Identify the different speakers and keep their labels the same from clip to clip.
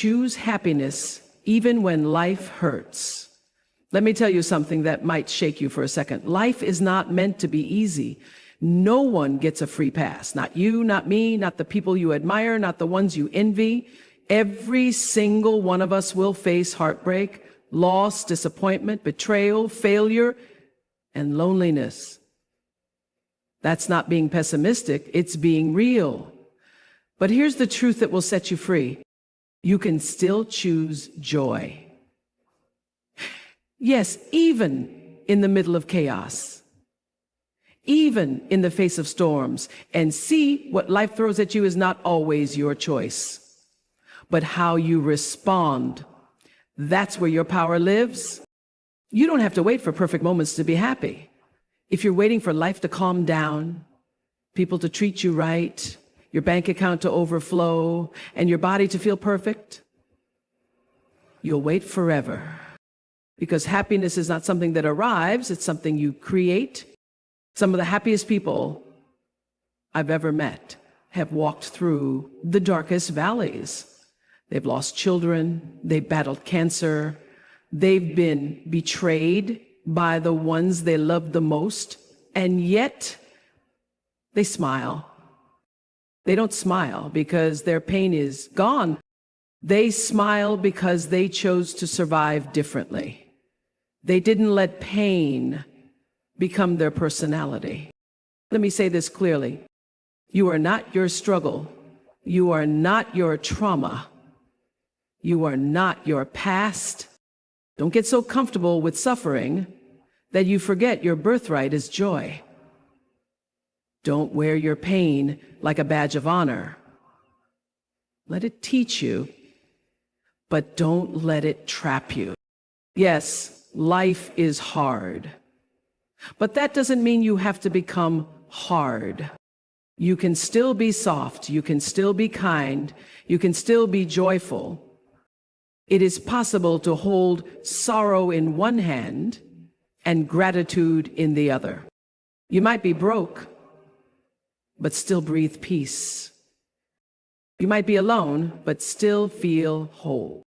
Speaker 1: Choose happiness even when life hurts. Let me tell you something that might shake you for a second. Life is not meant to be easy. No one gets a free pass. Not you, not me, not the people you admire, not the ones you envy. Every single one of us will face heartbreak, loss, disappointment, betrayal, failure, and loneliness. That's not being pessimistic, it's being real. But here's the truth that will set you free. You can still choose joy. Yes, even in the middle of chaos, even in the face of storms, and see what life throws at you is not always your choice, but how you respond. That's where your power lives. You don't have to wait for perfect moments to be happy. If you're waiting for life to calm down, people to treat you right, your bank account to overflow, and your body to feel perfect, you'll wait forever. Because happiness is not something that arrives, it's something you create. Some of the happiest people I've ever met have walked through the darkest valleys. They've lost children, they've battled cancer, they've been betrayed by the ones they loved the most, and yet they smile. They don't smile because their pain is gone. They smile because they chose to survive differently. They didn't let pain become their personality. Let me say this clearly. You are not your struggle. You are not your trauma. You are not your past. Don't get so comfortable with suffering that you forget your birthright is joy. Don't wear your pain like a badge of honor. Let it teach you, but don't let it trap you. Yes, life is hard, but that doesn't mean you have to become hard. You can still be soft, you can still be kind, you can still be joyful. It is possible to hold sorrow in one hand and gratitude in the other. You might be broke, but still breathe peace. You might be alone, but still feel whole.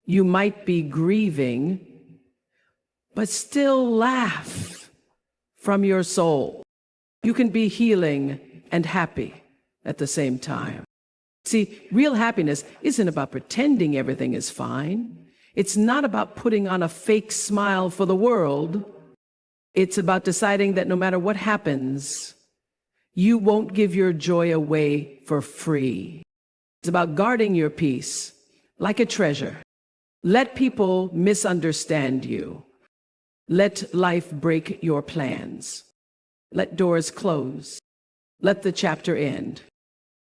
Speaker 1: You might be grieving, but still laugh from your soul. You can be healing and happy at the same time. See, real happiness isn't about pretending everything is fine. It's not about putting on a fake smile for the world. It's about deciding that no matter what happens, you won't give your joy away for free. It's about guarding your peace like a treasure. Let people misunderstand you. Let life break your plans. Let doors close. Let the chapter end.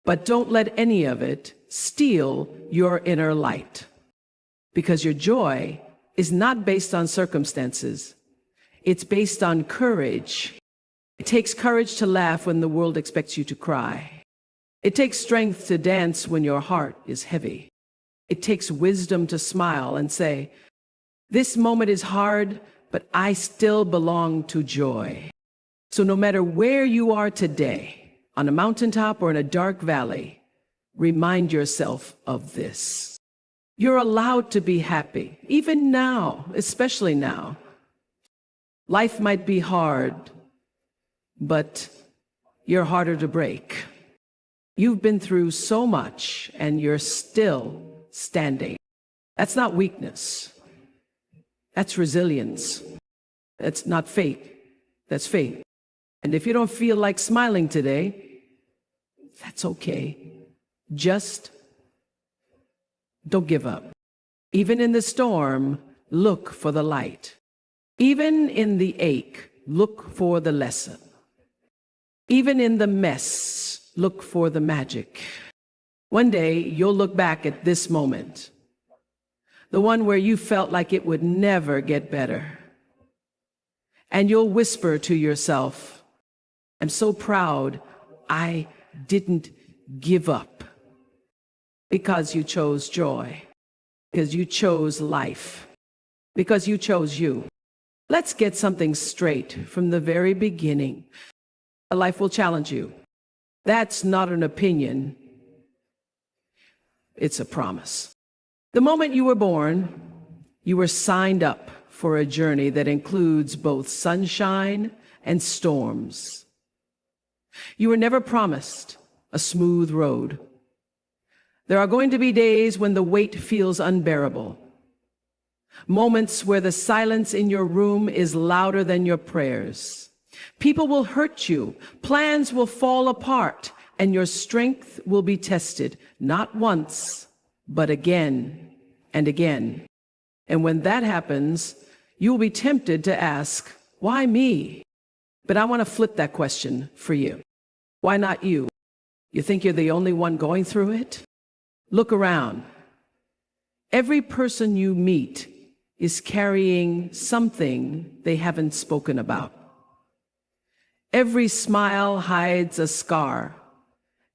Speaker 1: But don't let any of it steal your inner light. Because your joy is not based on circumstances. It's based on courage. It takes courage to laugh when the world expects you to cry. It takes strength to dance when your heart is heavy. It takes wisdom to smile and say, this moment is hard, but I still belong to joy. So no matter where you are today, on a mountaintop or in a dark valley, remind yourself of this. You're allowed to be happy, even now, especially now. Life might be hard, but you're harder to break. You've been through so much and you're still standing. That's not weakness. That's resilience. That's not fake. That's faith. And if you don't feel like smiling today, that's okay. Just don't give up. Even in the storm, look for the light. Even in the ache, look for the lesson. Even in the mess, look for the magic. One day, you'll look back at this moment, the one where you felt like it would never get better. And you'll whisper to yourself, I'm so proud I didn't give up. Because you chose joy. Because you chose life. Because you chose you. Let's get something straight from the very beginning. Life will challenge you. That's not an opinion. It's a promise. The moment you were born, you were signed up for a journey that includes both sunshine and storms. You were never promised a smooth road. There are going to be days when the weight feels unbearable. Moments where the silence in your room is louder than your prayers. People will hurt you, plans will fall apart, and your strength will be tested, not once, but again and again. And when that happens, you will be tempted to ask, why me? But I want to flip that question for you. Why not you? You think you're the only one going through it? Look around. Every person you meet is carrying something they haven't spoken about. Every smile hides a scar.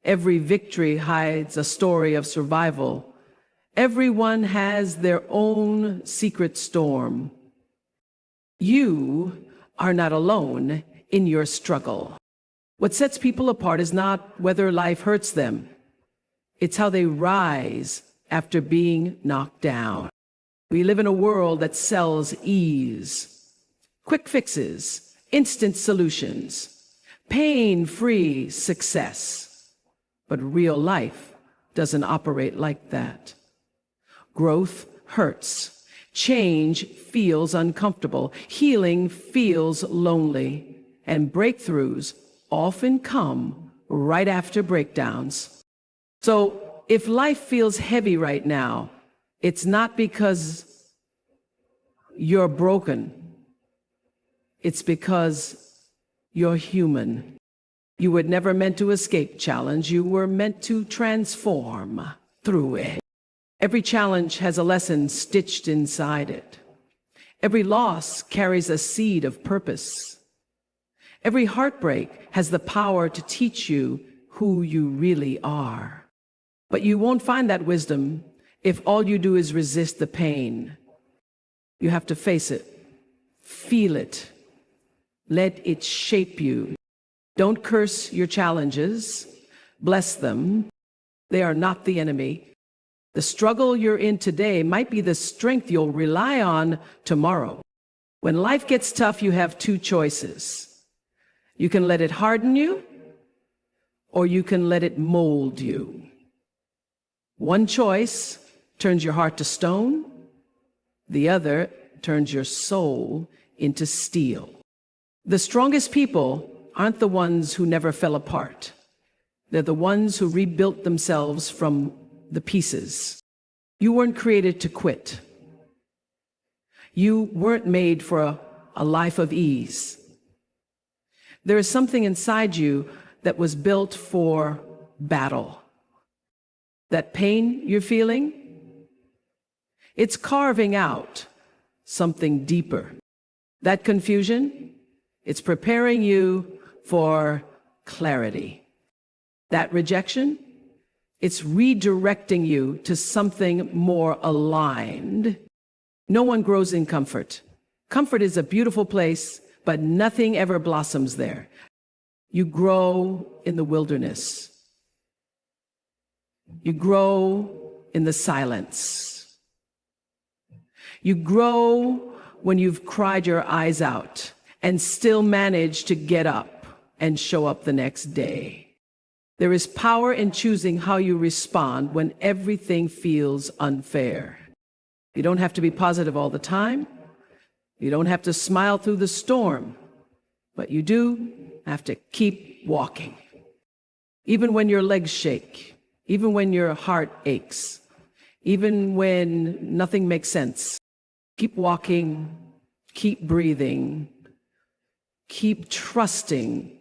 Speaker 1: Every victory hides a story of survival. Everyone has their own secret storm. You are not alone in your struggle. What sets people apart is not whether life hurts them. It's how they rise after being knocked down. We live in a world that sells ease, quick fixes, instant solutions, pain-free success. But real life doesn't operate like that. Growth hurts. Change feels uncomfortable. Healing feels lonely. And breakthroughs often come right after breakdowns. So if life feels heavy right now, it's not because you're broken. It's because you're human. You were never meant to escape challenge. You were meant to transform through it. Every challenge has a lesson stitched inside it. Every loss carries a seed of purpose. Every heartbreak has the power to teach you who you really are. But you won't find that wisdom if all you do is resist the pain. You have to face it, feel it, let it shape you. Don't curse your challenges, bless them. They are not the enemy. The struggle you're in today might be the strength you'll rely on tomorrow. When life gets tough, you have two choices. You can let it harden you, or you can let it mold you. One choice turns your heart to stone. The other turns your soul into steel. The strongest people aren't the ones who never fell apart. They're the ones who rebuilt themselves from the pieces. You weren't created to quit. You weren't made for a life of ease. There is something inside you that was built for battle. That pain you're feeling, it's carving out something deeper. That confusion, it's preparing you for clarity. That rejection, it's redirecting you to something more aligned. No one grows in comfort. Comfort is a beautiful place, but nothing ever blossoms there. You grow in the wilderness. You grow in the silence. You grow when you've cried your eyes out and still manage to get up and show up the next day. There is power in choosing how you respond when everything feels unfair. You don't have to be positive all the time. You don't have to smile through the storm, but you do have to keep walking. Even when your legs shake, even when your heart aches, even when nothing makes sense, keep walking, keep breathing, keep trusting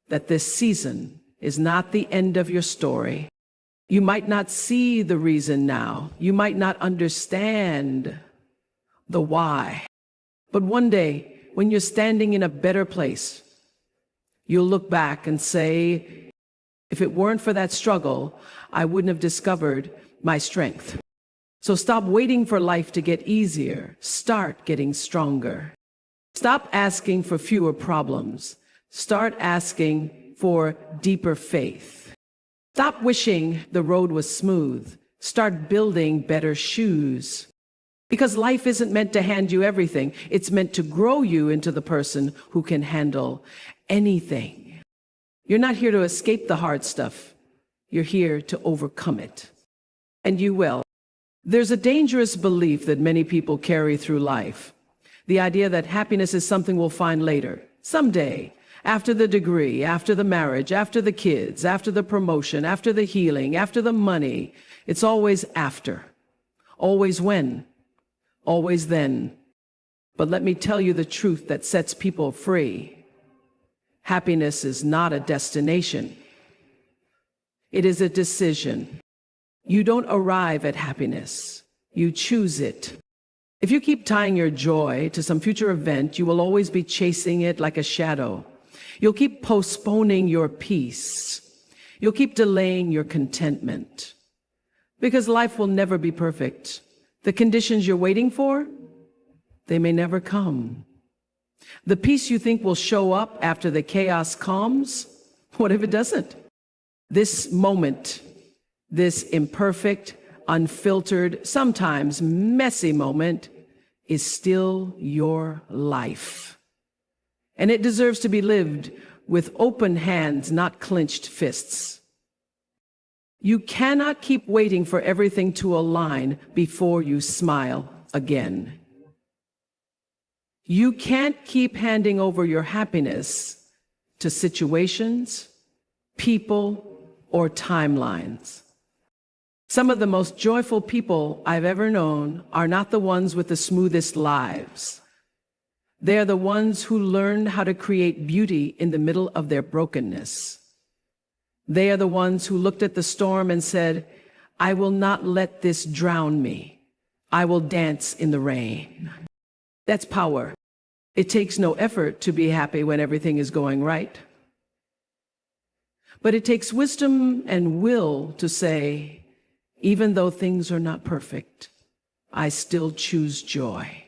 Speaker 1: that this season is not the end of your story. You might not see the reason now. You might not understand the why. But one day, when you're standing in a better place, you'll look back and say, if it weren't for that struggle, I wouldn't have discovered my strength. So stop waiting for life to get easier. Start getting stronger. Stop asking for fewer problems. Start asking for deeper faith. Stop wishing the road was smooth. Start building better shoes. Because life isn't meant to hand you everything. It's meant to grow you into the person who can handle anything. You're not here to escape the hard stuff. You're here to overcome it. And you will. There's a dangerous belief that many people carry through life. The idea that happiness is something we'll find later, someday, after the degree, after the marriage, after the kids, after the promotion, after the healing, after the money. It's always after. Always when. Always then. But let me tell you the truth that sets people free. Happiness is not a destination. It is a decision. You don't arrive at happiness. You choose it. If you keep tying your joy to some future event, you will always be chasing it like a shadow. You'll keep postponing your peace. You'll keep delaying your contentment. Because life will never be perfect. The conditions you're waiting for, they may never come. The peace you think will show up after the chaos calms, what if it doesn't? This moment, this imperfect, unfiltered, sometimes messy moment is still your life. And it deserves to be lived with open hands, not clenched fists. You cannot keep waiting for everything to align before you smile again. You can't keep handing over your happiness to situations, people, or timelines. Some of the most joyful people I've ever known are not the ones with the smoothest lives. They're the ones who learned how to create beauty in the middle of their brokenness. They are the ones who looked at the storm and said, I will not let this drown me. I will dance in the rain. That's power. It takes no effort to be happy when everything is going right. But it takes wisdom and will to say, even though things are not perfect, I still choose joy.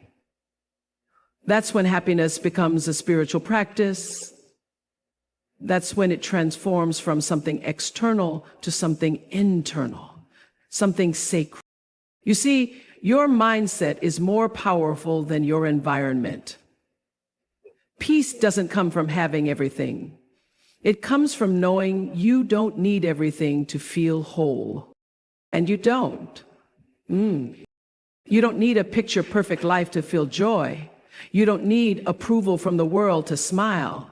Speaker 1: That's when happiness becomes a spiritual practice. That's when it transforms from something external to something internal, something sacred. You see, your mindset is more powerful than your environment. Peace doesn't come from having everything. It comes from knowing you don't need everything to feel whole. And you don't. You don't need a picture-perfect life to feel joy. You don't need approval from the world to smile.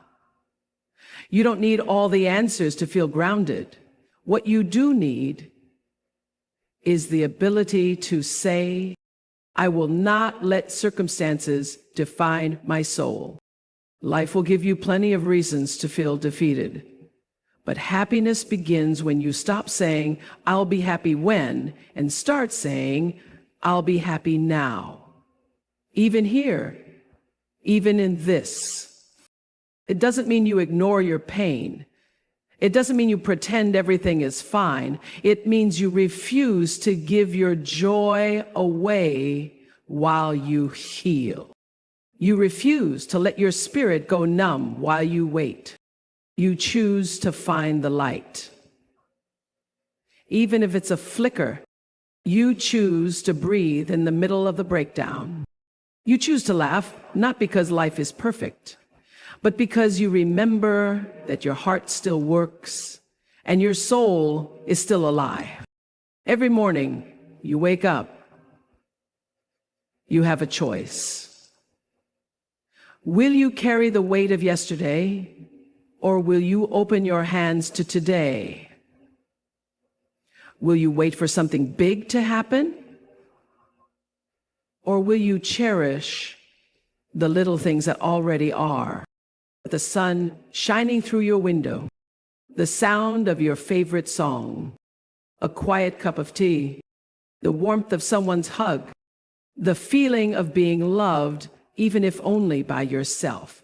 Speaker 1: You don't need all the answers to feel grounded. What you do need is the ability to say, I will not let circumstances define my soul. Life will give you plenty of reasons to feel defeated. But happiness begins when you stop saying, I'll be happy when, and start saying, I'll be happy now. Even here, even in this. It doesn't mean you ignore your pain. It doesn't mean you pretend everything is fine. It means you refuse to give your joy away while you heal. You refuse to let your spirit go numb while you wait. You choose to find the light. Even if it's a flicker, you choose to breathe in the middle of the breakdown. You choose to laugh, not because life is perfect, but because you remember that your heart still works and your soul is still alive. Every morning you wake up, you have a choice. Will you carry the weight of yesterday, or will you open your hands to today? Will you wait for something big to happen, or will you cherish the little things that already are? The sun shining through your window, the sound of your favorite song, a quiet cup of tea, the warmth of someone's hug, the feeling of being loved, even if only by yourself.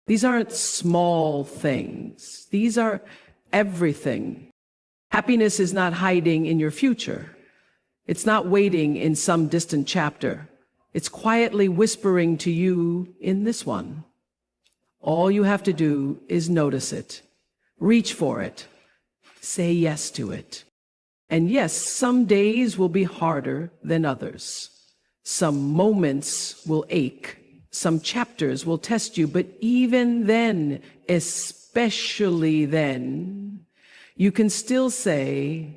Speaker 1: These aren't small things. These are everything. Happiness is not hiding in your future. It's not waiting in some distant chapter. It's quietly whispering to you in this one. All you have to do is notice it, reach for it, say yes to it. And yes, some days will be harder than others. Some moments will ache. Some chapters will test you. But even then, especially then, you can still say,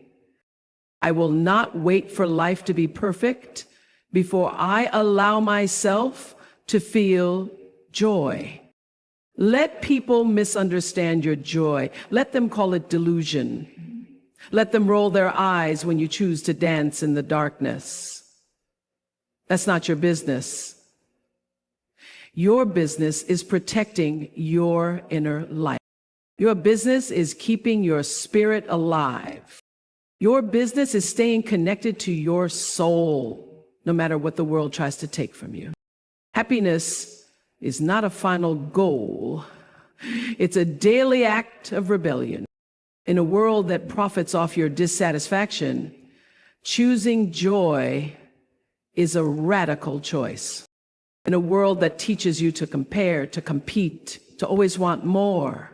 Speaker 1: I will not wait for life to be perfect before I allow myself to feel joy. Let people misunderstand your joy. Let them call it delusion. Let them roll their eyes when you choose to dance in the darkness. That's not your business. Your business is protecting your inner light. Your business is keeping your spirit alive. Your business is staying connected to your soul, no matter what the world tries to take from you. Happiness is not a final goal. It's a daily act of rebellion. In a world that profits off your dissatisfaction, choosing joy is a radical choice. In a world that teaches you to compare, to compete, to always want more,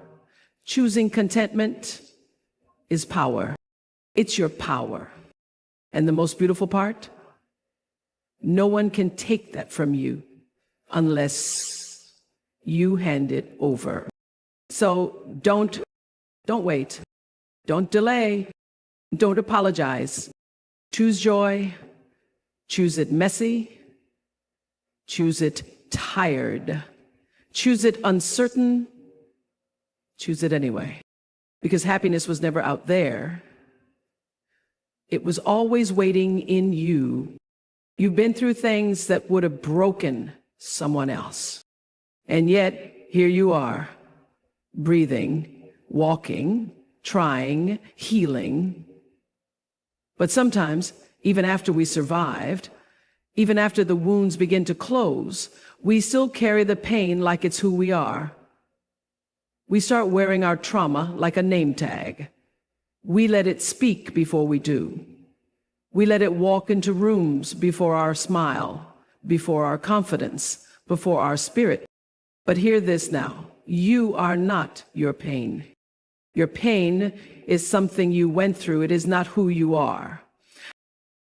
Speaker 1: choosing contentment is power. It's your power. And the most beautiful part? No one can take that from you unless you hand it over. So don't wait. Don't delay. Don't apologize. Choose joy. Choose it messy. Choose it tired. Choose it uncertain. Choose it anyway. Because happiness was never out there. It was always waiting in you. You've been through things that would have broken someone else. And yet, here you are, breathing, walking, trying, healing. But sometimes, even after we survived, even after the wounds begin to close, we still carry the pain like it's who we are. We start wearing our trauma like a name tag. We let it speak before we do. We let it walk into rooms before our smile, before our confidence, before our spirit. But hear this now. You are not your pain. Your pain is something you went through. It is not who you are.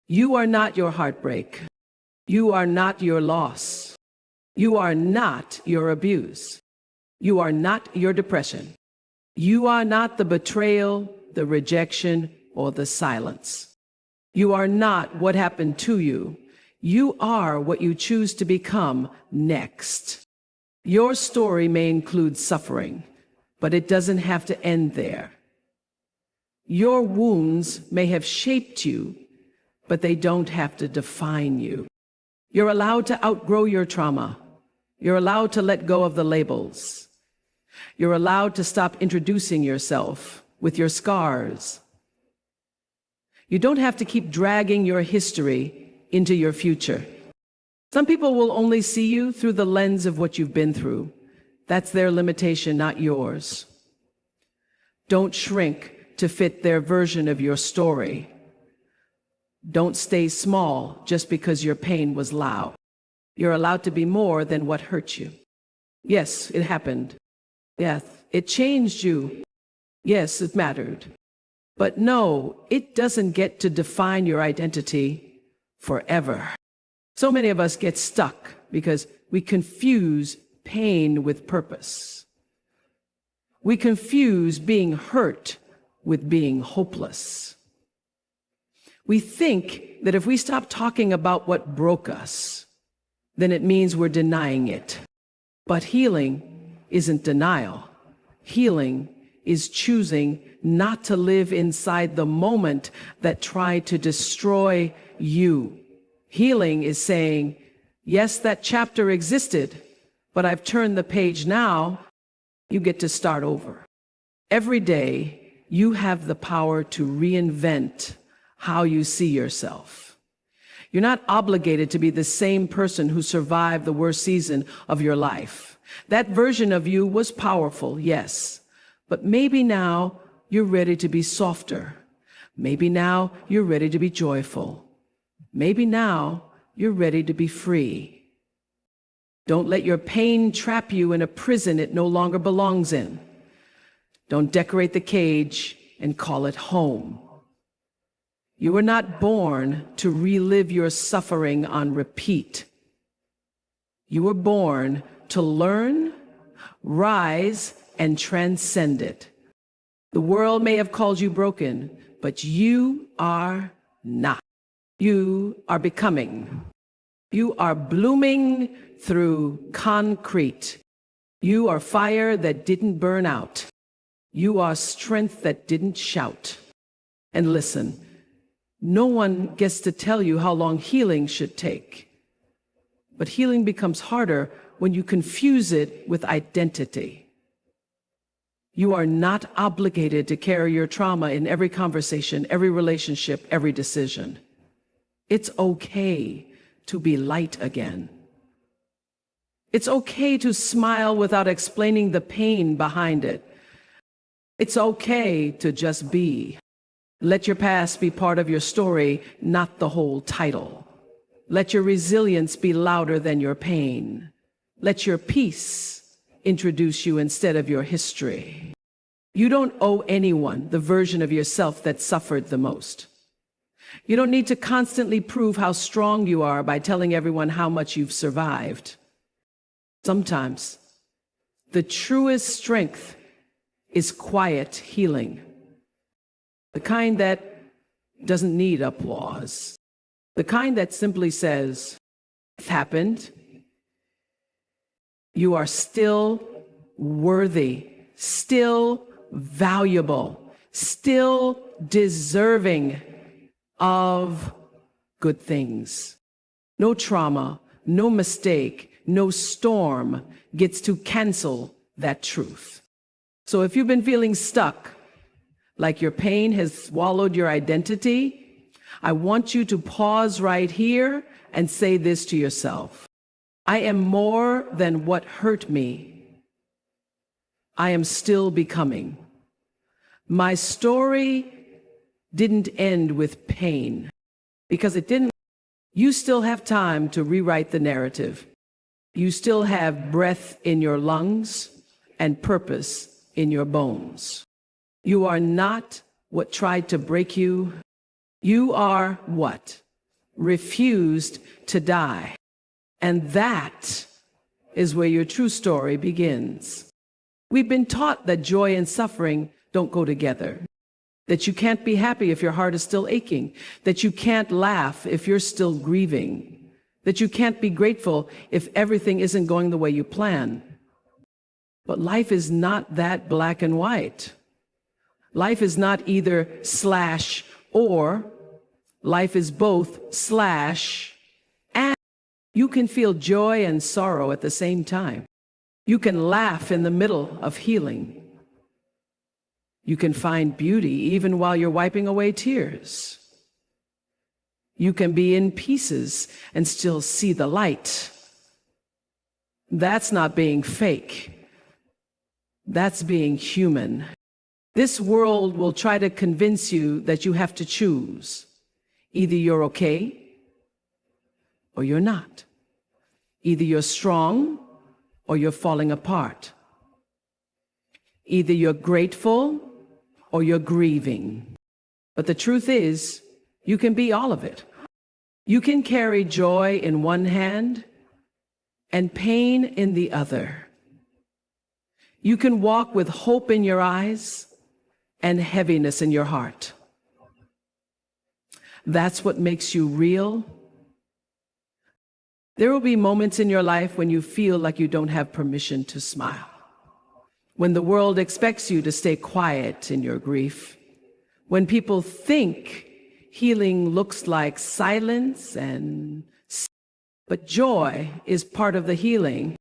Speaker 1: You are not your heartbreak. You are not your loss. You are not your abuse. You are not your depression. You are not the betrayal, the rejection, or the silence. You are not what happened to you. You are what you choose to become next. Your story may include suffering, but it doesn't have to end there. Your wounds may have shaped you, but they don't have to define you. You're allowed to outgrow your trauma. You're allowed to let go of the labels. You're allowed to stop introducing yourself with your scars. You don't have to keep dragging your history into your future. Some people will only see you through the lens of what you've been through. That's their limitation, not yours. Don't shrink to fit their version of your story. Don't stay small just because your pain was loud. You're allowed to be more than what hurt you. Yes, it happened. Yes, it changed you. Yes, it mattered. But no, it doesn't get to define your identity forever. So many of us get stuck because we confuse pain with purpose. We confuse being hurt with being hopeless. We think that if we stop talking about what broke us, then it means we're denying it. But healing isn't denial. Healing is choosing not to live inside the moment that tried to destroy you. Healing is saying, yes, that chapter existed, but I've turned the page now. You get to start over. Every day, you have the power to reinvent how you see yourself. You're not obligated to be the same person who survived the worst season of your life. That version of you was powerful, yes, but maybe now you're ready to be softer. Maybe now you're ready to be joyful. Maybe now you're ready to be free. Don't let your pain trap you in a prison it no longer belongs in. Don't decorate the cage and call it home. You were not born to relive your suffering on repeat. You were born to learn, rise, and transcend it. The world may have called you broken, but you are not. You are becoming. You are blooming through concrete. You are fire that didn't burn out. You are strength that didn't shout. And listen, no one gets to tell you how long healing should take. But healing becomes harder when you confuse it with identity. You are not obligated to carry your trauma in every conversation, every relationship, every decision. It's okay to be light again. It's okay to smile without explaining the pain behind it. It's okay to just be. Let your past be part of your story, not the whole title. Let your resilience be louder than your pain. Let your peace introduce you instead of your history. You don't owe anyone the version of yourself that suffered the most. You don't need to constantly prove how strong you are by telling everyone how much you've survived. Sometimes the truest strength is quiet healing, the kind that doesn't need applause, the kind that simply says, "It happened. You are still worthy, still valuable, still deserving of good things." No trauma, no mistake, no storm gets to cancel that truth. So if you've been feeling stuck, like your pain has swallowed your identity, I want you to pause right here and say this to yourself. I am more than what hurt me. I am still becoming. My story didn't end with pain, because it didn't. You still have time to rewrite the narrative. You still have breath in your lungs and purpose in your bones. You are not what tried to break you. You are what refused to die. And that is where your true story begins. We've been taught that joy and suffering don't go together, that you can't be happy if your heart is still aching, that you can't laugh if you're still grieving, that you can't be grateful if everything isn't going the way you plan. But life is not that black and white. Life is not either slash or. Life is both slash and. You can feel joy and sorrow at the same time. You can laugh in the middle of healing. You can find beauty even while you're wiping away tears. You can be in pieces and still see the light. That's not being fake. That's being human. This world will try to convince you that you have to choose. Either you're okay or you're not. Either you're strong or you're falling apart. Either you're grateful or you're grieving. But the truth is, you can be all of it. You can carry joy in one hand and pain in the other. You can walk with hope in your eyes and heaviness in your heart. That's what makes you real. There will be moments in your life when you feel like you don't have permission to smile, when the world expects you to stay quiet in your grief, when people think healing looks like silence but joy is part of the healing.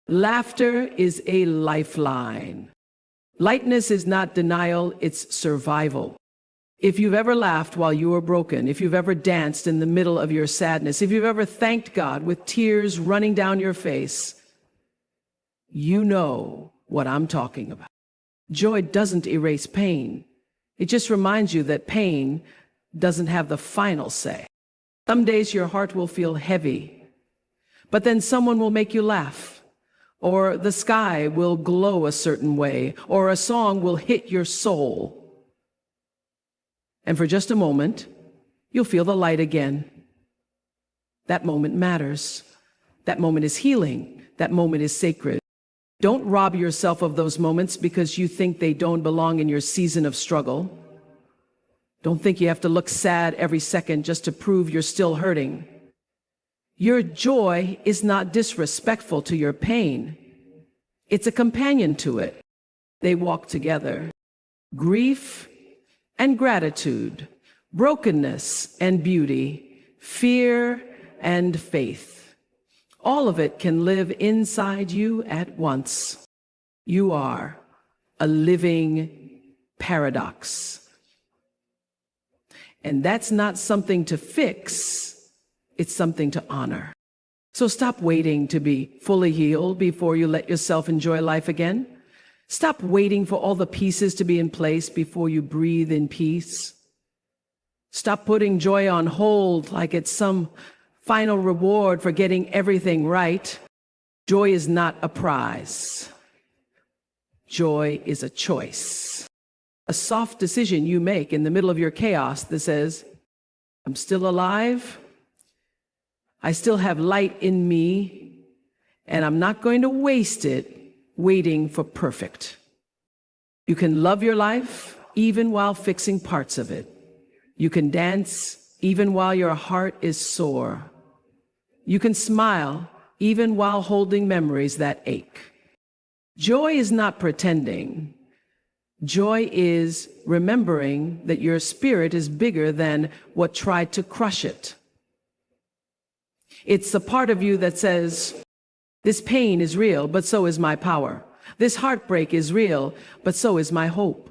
Speaker 1: Laughter is a lifeline. Lightness is not denial, it's survival. If you've ever laughed while you were broken, if you've ever danced in the middle of your sadness, if you've ever thanked God with tears running down your face, you know what I'm talking about. Joy doesn't erase pain. It just reminds you that pain doesn't have the final say. Some days your heart will feel heavy, but then someone will make you laugh, or the sky will glow a certain way, or a song will hit your soul. And for just a moment, you'll feel the light again. That moment matters. That moment is healing. That moment is sacred. Don't rob yourself of those moments because you think they don't belong in your season of struggle. Don't think you have to look sad every second just to prove you're still hurting. Your joy is not disrespectful to your pain. It's a companion to it. They walk together. Grief and gratitude, brokenness and beauty, fear and faith. All of it can live inside you at once. You are a living paradox. And that's not something to fix, it's something to honor. So stop waiting to be fully healed before you let yourself enjoy life again. Stop waiting for all the pieces to be in place before you breathe in peace. Stop putting joy on hold like it's some final reward for getting everything right. Joy is not a prize. Joy is a choice. A soft decision you make in the middle of your chaos that says, I'm still alive, I still have light in me, and I'm not going to waste it waiting for perfect. You can love your life even while fixing parts of it. You can dance even while your heart is sore. You can smile even while holding memories that ache. Joy is not pretending. Joy is remembering that your spirit is bigger than what tried to crush it. It's the part of you that says, this pain is real, but so is my power. This heartbreak is real, but so is my hope.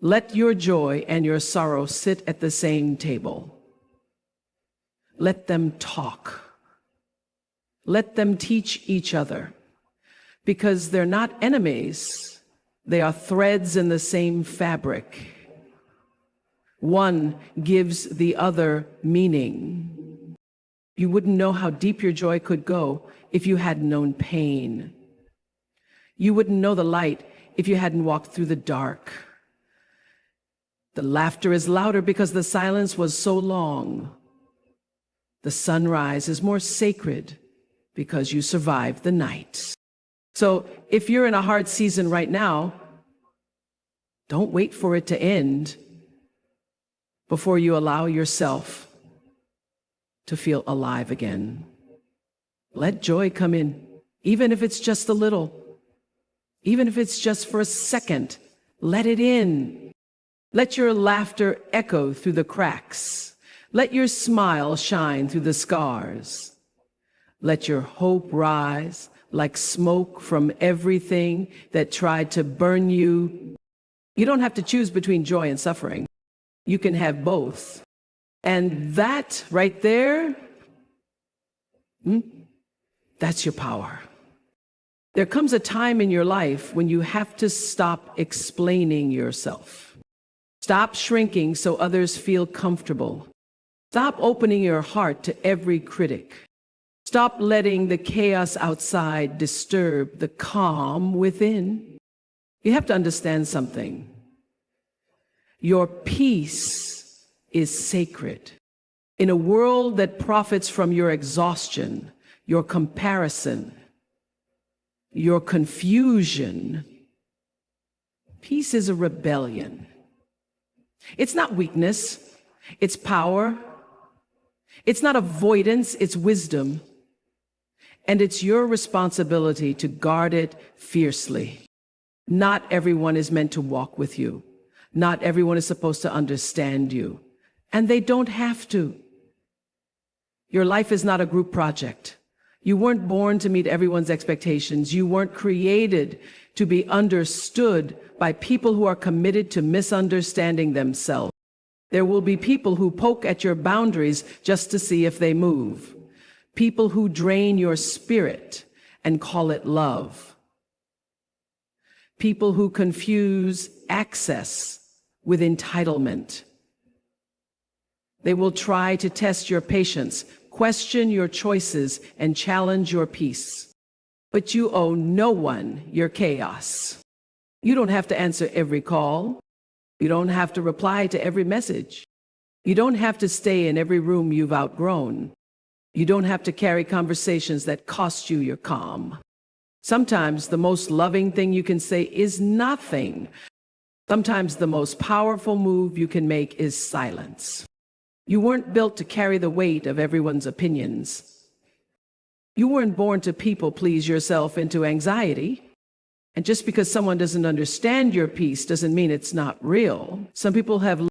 Speaker 1: Let your joy and your sorrow sit at the same table. Let them talk. Let them teach each other, because they're not enemies. They are threads in the same fabric. One gives the other meaning. You wouldn't know how deep your joy could go if you hadn't known pain. You wouldn't know the light if you hadn't walked through the dark. The laughter is louder because the silence was so long. The sunrise is more sacred because you survived the night. So if you're in a hard season right now, don't wait for it to end before you allow yourself to feel alive again. Let joy come in, even if it's just a little, even if it's just for a second. Let it in. Let your laughter echo through the cracks. Let your smile shine through the scars. Let your hope rise like smoke from everything that tried to burn you. You don't have to choose between joy and suffering. You can have both. And that right there, that's your power. There comes a time in your life when you have to stop explaining yourself. Stop shrinking so others feel comfortable. Stop opening your heart to every critic. Stop letting the chaos outside disturb the calm within. You have to understand something. Your peace is sacred. In a world that profits from your exhaustion, your comparison, your confusion, peace is a rebellion. It's not weakness, it's power. It's not avoidance, it's wisdom. And it's your responsibility to guard it fiercely. Not everyone is meant to walk with you. Not everyone is supposed to understand you. And they don't have to. Your life is not a group project. You weren't born to meet everyone's expectations. You weren't created to be understood by people who are committed to misunderstanding themselves. There will be people who poke at your boundaries just to see if they move. People who drain your spirit and call it love. People who confuse access with entitlement. They will try to test your patience, question your choices, and challenge your peace. But you owe no one your chaos. You don't have to answer every call. You don't have to reply to every message. You don't have to stay in every room you've outgrown. You don't have to carry conversations that cost you your calm. Sometimes the most loving thing you can say is nothing. Sometimes the most powerful move you can make is silence. You weren't built to carry the weight of everyone's opinions. You weren't born to people please yourself into anxiety. And just because someone doesn't understand your peace doesn't mean it's not real. Some people have